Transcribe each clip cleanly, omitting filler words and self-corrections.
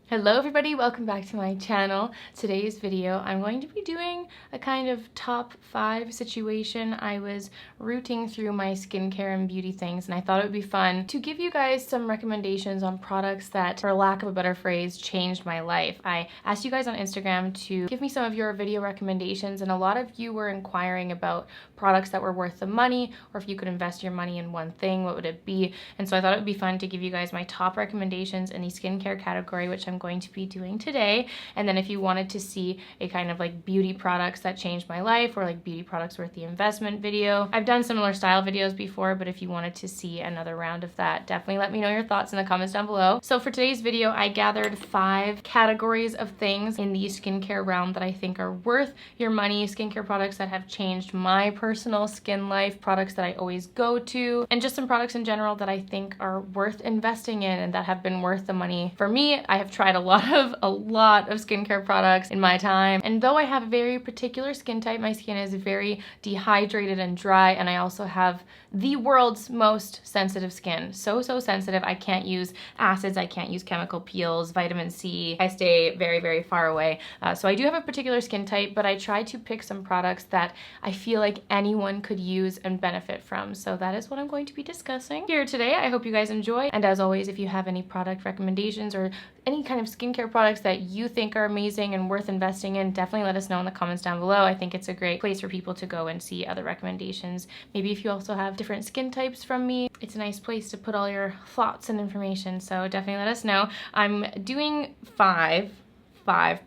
Hello everybody, welcome back to my channel. Today's video I'm going to be doing a kind of top 5 situation. I was rooting through my skincare and beauty things and I thought it would be fun to give you guys some recommendations on products that, for lack of a better phrase, changed my life. I asked you guys on Instagram to give me some of your video recommendations and a lot of you were inquiring about products that were worth the money, or if you could invest your money in one thing, what would it be? And so I thought it would be fun to give you guys my top recommendations in the skincare category, which I'm going to be doing today. And then if you wanted to see a kind of like beauty products that changed my life, or like beauty products worth the investment video, I've done similar style videos before, but if you wanted to see another round of that, definitely let me know your thoughts in the comments down below. So for today's video, I gathered 5 categories of things in the skincare realm that I think are worth your money, skincare products that have changed my personal skin life, products that I always go to, and just some products in general that I think are worth investing in and that have been worth the money for me. I have tried a lot of skincare products in my time, and though I have a very particular skin type, my skin is very dehydrated and dry, and I also have the world's most sensitive skin. So sensitive. I can't use acids, I can't use chemical peels, vitamin C. I stay very far away. So I do have a particular skin type, but I try to pick some products that I feel like anyone could use and benefit from. So that is what I'm going to be discussing here today. I hope you guys enjoy. And as always, if you have any product recommendations or any kind of skincare products that you think are amazing and worth investing in, definitely let us know in the comments down below. I think it's a great place for people to go and see other recommendations. Maybe if you also have different skin types from me, it's a nice place to put all your thoughts and information. So definitely let us know. I'm doing five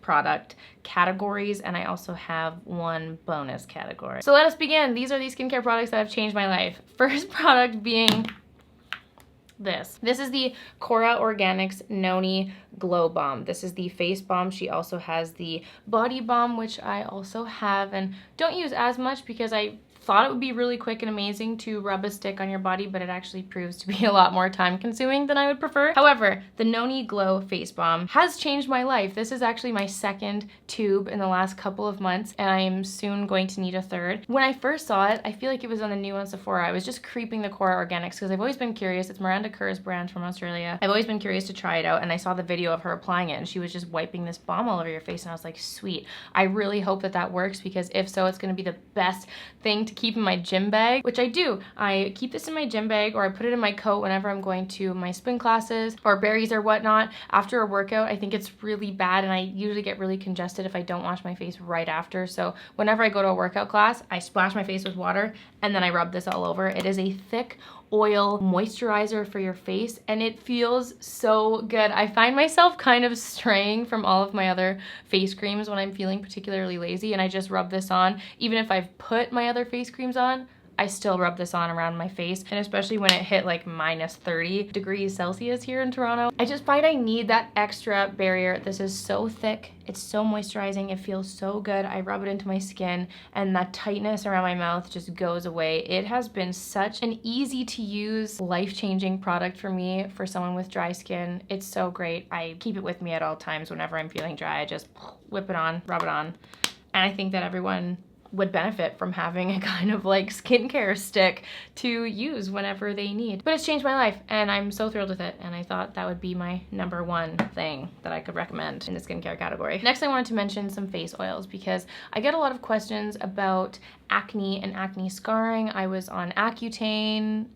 product categories, and I also have one bonus category. So let us begin. These are the skincare products that have changed my life. First product being this. This is the Kora Organics Noni Glow Balm. This is the face balm. She also has the body balm, which I also have and don't use as much because I thought it would be really quick and amazing to rub a stick on your body, but it actually proves to be a lot more time consuming than I would prefer. However, the Noni Glow Face Balm has changed my life. This is actually my second tube in the last couple of months, and I am soon going to need a third. When I first saw it, I feel like it was on the new on Sephora. I was just creeping the Kora Organics because I've always been curious. It's Miranda Kerr's brand from Australia. I've always been curious to try it out, and I saw the video of her applying it, and she was just wiping this balm all over your face, and I was like, sweet. I really hope that that works, because if so, it's going to be the best thing to keep in my gym bag, which I do. I keep this in my gym bag, or I put it in my coat whenever I'm going to my spin classes or berries or whatnot. After a workout, I think it's really bad, and I usually get really congested if I don't wash my face right after. So whenever I go to a workout class, I splash my face with water and then I rub this all over. It is a thick oil moisturizer for your face, and it feels so good. I find myself kind of straying from all of my other face creams when I'm feeling particularly lazy, and I just rub this on. Even if I've put my other face creams on, I still rub this on around my face, and especially when it hit like minus 30 degrees Celsius here in Toronto, I just find I need that extra barrier. This is so thick, it's so moisturizing, it feels so good. I rub it into my skin and that tightness around my mouth just goes away. It has been such an easy to use, life-changing product for me, for someone with dry skin. It's so great. I keep it with me at all times whenever I'm feeling dry. I just whip it on, rub it on, and I think that everyone would benefit from having a kind of like skincare stick to use whenever they need. But it's changed my life, and I'm so thrilled with it, and I thought that would be my number one thing that I could recommend in the skincare category. Next, I wanted to mention some face oils, because I get a lot of questions about acne and acne scarring. I was on Accutane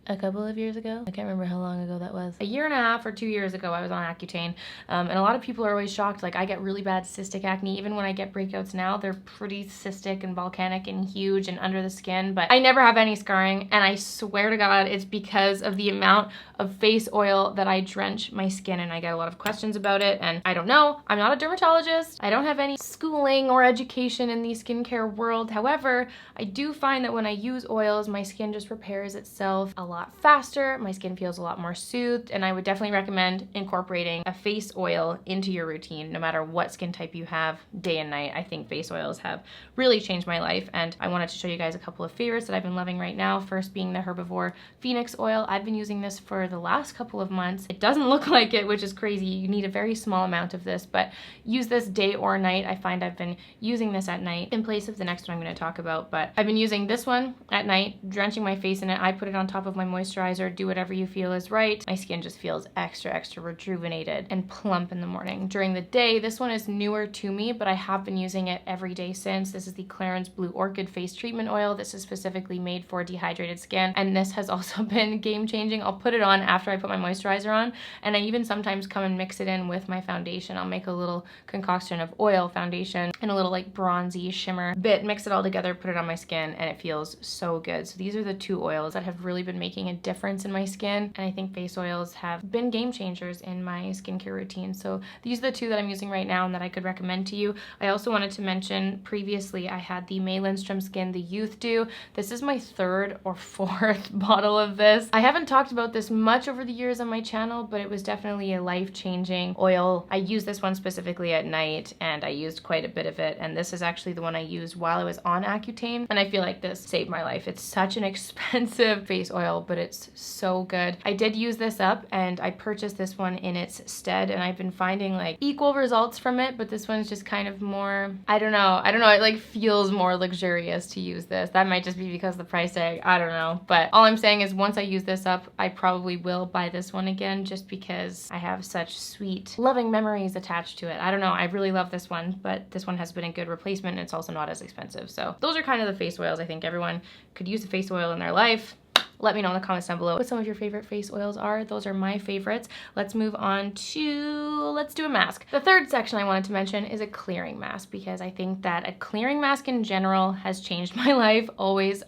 a couple of years ago. I can't remember how long ago that was. A year and a half or 2 years ago, I was on Accutane. And a lot of people are always shocked. Like, I get really bad cystic acne. Even when I get breakouts now, they're pretty cystic and volcanic and huge and under the skin, but I never have any scarring. And I swear to God, it's because of the amount of face oil that I drench my skin in. I get a lot of questions about it, and I don't know. I'm not a dermatologist. I don't have any schooling or education in the skincare world. However, I do find that when I use oils, my skin just repairs itself a lot faster. My skin feels a lot more soothed, and I would definitely recommend incorporating a face oil into your routine, no matter what skin type you have, day and night. I think face oils have really changed my life, and I wanted to show you guys a couple of favorites that I've been loving right now. First being the Herbivore Phoenix Oil. I've been using this for the last couple of months. It doesn't look like it, which is crazy. You need a very small amount of this, but use this day or night. I find I've been using this at night in place of the next one I'm going to talk about, but I've been using this one at night, drenching my face in it. I put it on top of my my moisturizer, do whatever you feel is right. My skin just feels extra rejuvenated and plump in the morning. During the day, this one is newer to me, but I have been using it every day since. This is the Clarins Blue Orchid Face Treatment Oil. This is specifically made for dehydrated skin, and this has also been game changing. I'll put it on after I put my moisturizer on, and I even sometimes come and mix it in with my foundation. I'll make a little concoction of oil, foundation, and a little like bronzy shimmer bit, mix it all together, put it on my skin, and it feels so good. So these are the two oils that have really been making a difference in my skin, and I think face oils have been game changers in my skincare routine. So these are the two that I'm using right now and that I could recommend to you. I also wanted to mention previously I had the Lindstrom The Youth Dew. This is my third or fourth bottle of this. I haven't talked about this much over the years on my channel, but it was definitely a life-changing oil. I use this one specifically at night, and I used quite a bit of it, and this is actually the one I used while I was on Accutane, and I feel like this saved my life. It's such an expensive face oil, but it's so good. I did use this up, and I purchased this one in its stead, and I've been finding like equal results from it, but this one's just kind of more, I don't know, it like feels more luxurious to use this. That might just be because of the price tag, I don't know, but all I'm saying is once I use this up, I probably will buy this one again just because I have such sweet, loving memories attached to it. I don't know, I really love this one, but this one has been a good replacement, and it's also not as expensive. So those are kind of the face oils. I think everyone could use a face oil in their life. Let me know in the comments down below what some of your favorite face oils are. Those are my favorites. Let's move on to, let's do a mask. The third section I wanted to mention is a clearing mask, because I think that a clearing mask in general has changed my life. Always,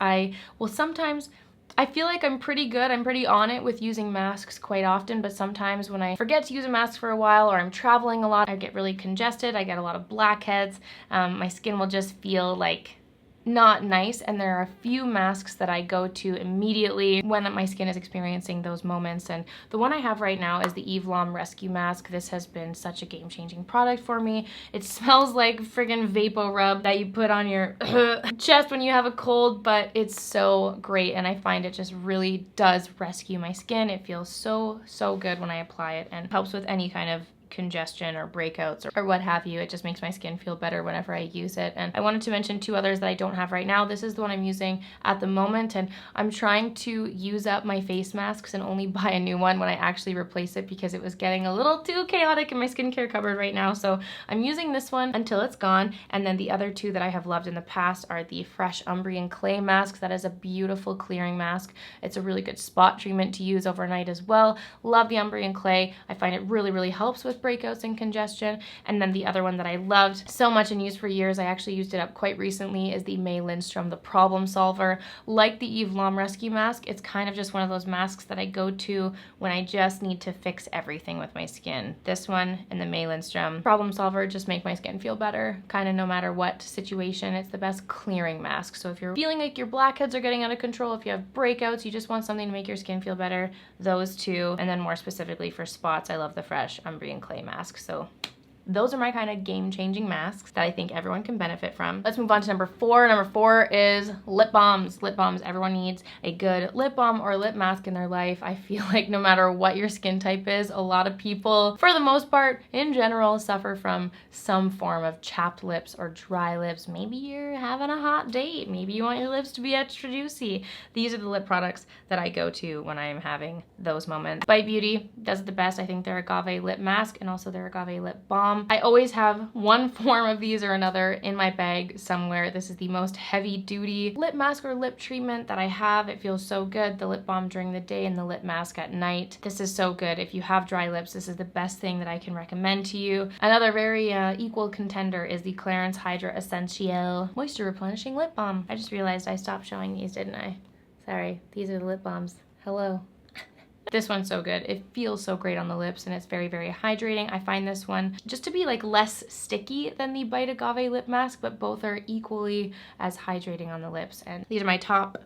sometimes I feel like I'm pretty good, I'm pretty on it with using masks quite often, but sometimes when I forget to use a mask for a while or I'm traveling a lot, I get really congested, I get a lot of blackheads, my skin will just feel like not nice, and there are a few masks that I go to immediately when my skin is experiencing those moments, and the one I have right now is the Lom Rescue Mask. This has been such a game-changing product for me. It smells like friggin' Vapor Rub that you put on your chest when you have a cold, but it's so great, and I find it just really does rescue my skin. It feels so good when I apply it, and helps with any kind of congestion or breakouts or what have you. It just makes my skin feel better whenever I use it. And I wanted to mention two others that I don't have right now. This is the one I'm using at the moment, and I'm trying to use up my face masks and only buy a new one when I actually replace it, because it was getting a little too chaotic in my skincare cupboard right now. So I'm using this one until it's gone, and then the other two that I have loved in the past are the Fresh Umbrian Clay Mask. That is a beautiful clearing mask. It's a really good spot treatment to use overnight as well. Love the Umbrian Clay. I find it really helps with breakouts and congestion. And then the other one that I loved so much and used for years, I actually used it up quite recently, is the Lindstrom The Problem Solver. Like the Lom Rescue Mask, it's kind of just one of those masks that I go to when I just need to fix everything with my skin. This one and the Lindstrom Problem Solver just make my skin feel better, kind of no matter what situation. It's the best clearing mask. So if you're feeling like your blackheads are getting out of control, if you have breakouts, you just want something to make your skin feel better, those two. And then more specifically for spots, I love the Fresh Umbrian Clay Mask. So those are my kind of game-changing masks that I think everyone can benefit from. Let's move on to number 4. Number 4 is lip balms. Lip balms. Everyone needs a good lip balm or lip mask in their life. I feel like no matter what your skin type is, a lot of people, for the most part, in general, suffer from some form of chapped lips or dry lips. Maybe you're having a hot date. Maybe you want your lips to be extra juicy. These are the lip products that I go to when I'm having those moments. Bite Beauty does it the best. I think their Agave lip mask and also their Agave lip balm. I always have one form of these or another in my bag somewhere. This is the most heavy-duty lip mask or lip treatment that I have. It feels so good. The lip balm during the day and the lip mask at night. This is so good. If you have dry lips, this is the best thing that I can recommend to you. Another very equal contender is the Clarins Hydra Essentiel Moisture Replenishing Lip Balm. I just realized I stopped showing these, didn't I? Sorry, these are the lip balms. Hello. This one's so good. It feels so great on the lips, and it's very hydrating. I find this one just to be like less sticky than the Bite Agave lip mask, but both are equally as hydrating on the lips. And these are my top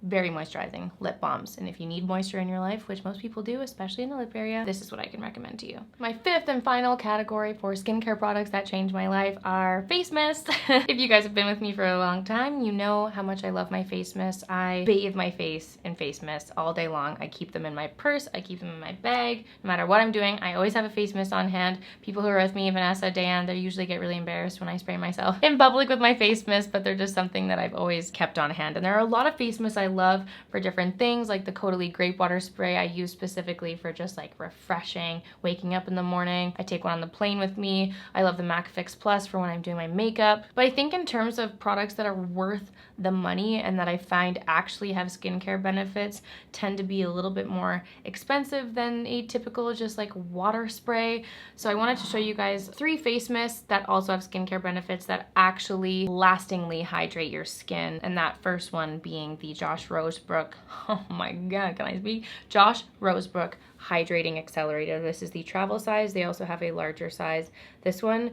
very moisturizing lip balms. And if you need moisture in your life, which most people do, especially in the lip area, this is what I can recommend to you. My fifth and final category for skincare products that changed my life are face mists. If you guys have been with me for a long time, you know how much I love my face mists. I bathe my face in face mists all day long. I keep them in my purse, I keep them in my bag. No matter what I'm doing, I always have a face mist on hand. People who are with me, Vanessa, Dan, they usually get really embarrassed when I spray myself in public with my face mist, but they're just something that I've always kept on hand. And there are a lot of face mists I love for different things, like the Caudalie Grape Water Spray I use specifically for just like refreshing, waking up in the morning. I take one on the plane with me. I love the MAC Fix Plus for when I'm doing my makeup. But I think in terms of products that are worth the money and that I find actually have skincare benefits tend to be a little bit more expensive than a typical just like water spray. So I wanted to show you guys 3 face mists that also have skincare benefits that actually lastingly hydrate your skin. And that first one being the Josh Rosebrook, oh my god, can I speak? Josh Rosebrook Hydrating Accelerator. This is the travel size. They also have a larger size. This one,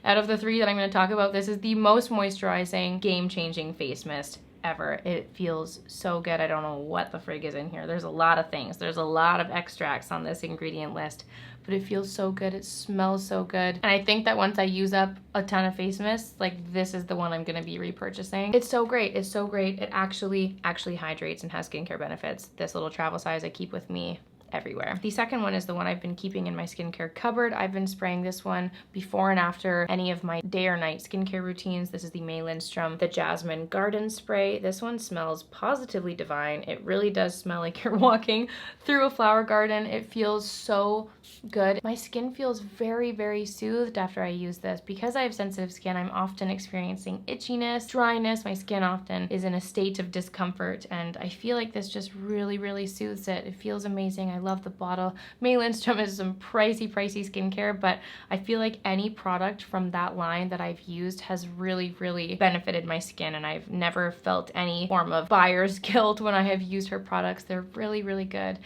out of the 3 that I'm going to talk about, this is the most moisturizing, game-changing face mist ever. It feels so good. I don't know what the frig is in here. There's a lot of things. There's a lot of extracts on this ingredient list, but it feels so good. It smells so good. And I think that once I use up a ton of face mists, like this is the one I'm gonna be repurchasing. It's so great. It's so great. It actually hydrates and has skincare benefits. This little travel size I keep with me everywhere. The second one is the one I've been keeping in my skincare cupboard. I've been spraying this one before and after any of my day or night skincare routines. This is the Lindstrom The Jasmine Garden Spray. This one smells positively divine. It really does smell like you're walking through a flower garden. It feels so good. My skin feels very soothed after I use this. Because I have sensitive skin, I'm often experiencing itchiness, dryness. My skin often is in a state of discomfort, and I feel like this just really soothes it. It feels amazing. I love the bottle. Lindstrom is some pricey skincare, but I feel like any product from that line that I've used has really benefited my skin, and I've never felt any form of buyer's guilt when I have used her products. They're really good.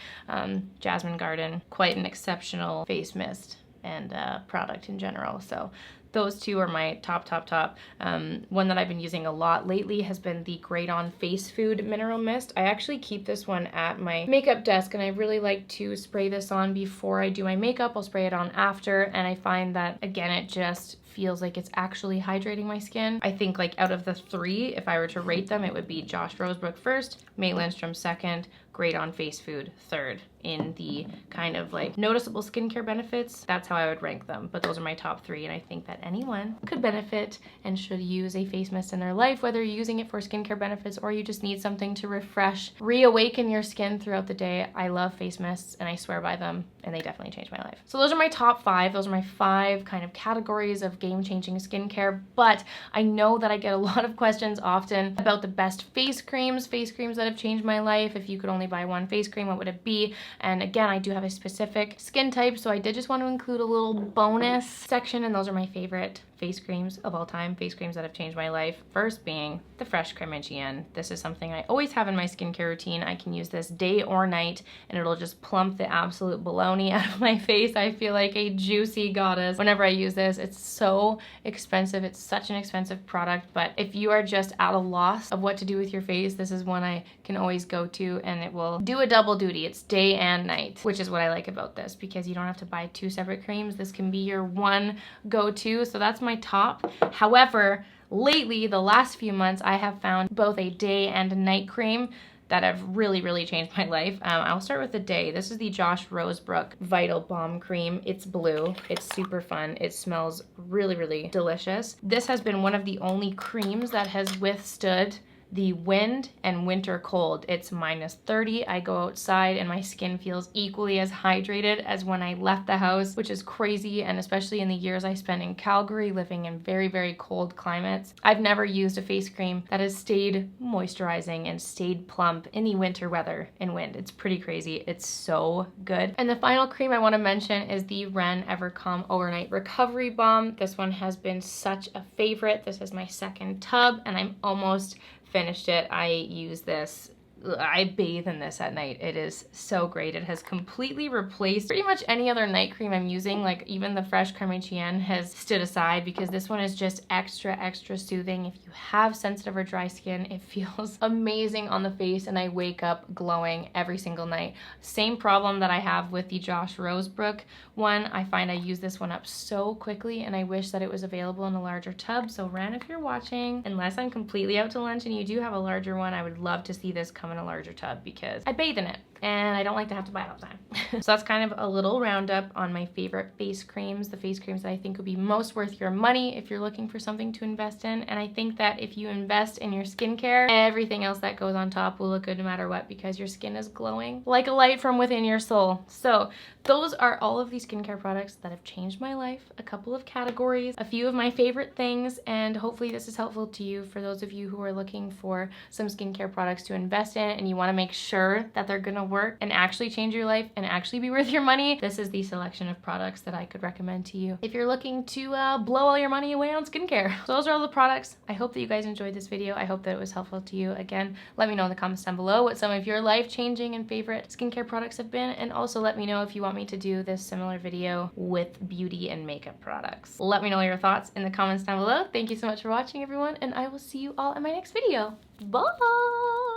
Jasmine Garden, quite an exceptional face mist and product in general. So those 2 are my top. One that I've been using a lot lately has been the Graydon Face Food Mineral Mist. I actually keep this one at my makeup desk, and I really like to spray this on before I do my makeup. I'll spray it on after, and I find that, again, it just feels like it's actually hydrating my skin. I think like out of the 3, if I were to rate them, it would be Josh Rosebrook first, Lindstrom second, Graydon Face Food third in the kind of like noticeable skincare benefits. That's how I would rank them, but those are my top 3, and I think that anyone could benefit and should use a face mist in their life, whether you're using it for skincare benefits or you just need something to refresh, reawaken your skin throughout the day. I love face mists and I swear by them, and they definitely changed my life. So those are my top 5. Those are my 5 kind of categories of game-changing skincare, but I know that I get a lot of questions often about the best face creams that have changed my life. If you could only buy one face cream, what would it be? And again, I do have a specific skin type, so I did just want to include a little bonus section, and those are my favorite face creams of all time, face creams that have changed my life. First being the Fresh Creme Ancienne. This is something I always have in my skincare routine. I can use this day or night, and it'll just plump the absolute baloney out of my face. I feel like a juicy goddess whenever I use this. It's so expensive. It's such an expensive product, but if you are just at a loss of what to do with your face, this is one I can always go to, and it will do a double duty. It's day and night, which is what I like about this, because you don't have to buy 2 separate creams. This can be your one go-to. So that's my top. However, lately, the last few months, I have found both a day and a night cream that have really changed my life. I'll start with the day. This is the Josh Rosebrook Vital Balm Cream. It's blue. It's super fun. It smells really delicious. This has been one of the only creams that has withstood the wind and winter cold. It's -30. I go outside and my skin feels equally as hydrated as when I left the house, which is crazy, and especially in the years I spent in Calgary living in very cold climates. I've never used a face cream that has stayed moisturizing and stayed plump in the winter weather and wind. It's pretty crazy. It's so good. And the final cream I want to mention is the Ren Evercalm Overnight Recovery Balm. This one has been such a favorite. This is my 2nd tub, and I'm almost finished it. I use this, I bathe in this at night. It is so great. It has completely replaced pretty much any other night cream I'm using. Like even the Fresh Creme Ancienne has stood aside, because this one is just extra soothing. If you have sensitive or dry skin, it feels amazing on the face, and I wake up glowing every single night. Same problem that I have with the Josh Rosebrook one. I find I use this one up so quickly, and I wish that it was available in a larger tub. So Ren, if you're watching, unless I'm completely out to lunch and you do have a larger one, I would love to see this come in a larger tub, because I bathe in it. and I don't like to have to buy it all the time. So that's kind of a little roundup on my favorite face creams, the face creams that I think would be most worth your money if you're looking for something to invest in. And I think that if you invest in your skincare, everything else that goes on top will look good no matter what, because your skin is glowing like a light from within your soul. So those are all of these skincare products that have changed my life, a couple of categories, a few of my favorite things, and hopefully this is helpful to you for those of you who are looking for some skincare products to invest in and you want to make sure that they're gonna work and actually change your life and actually be worth your money. This is the selection of products that I could recommend to you if you're looking to blow all your money away on skincare. So those are all the products. I hope that you guys enjoyed this video. I hope that it was helpful to you. Again, let me know in the comments down below what some of your life-changing and favorite skincare products have been, and also let me know if you want me to do this similar video with beauty and makeup products. Let me know your thoughts in the comments down below. Thank you so much for watching, everyone, and I will see you all in my next video. Bye!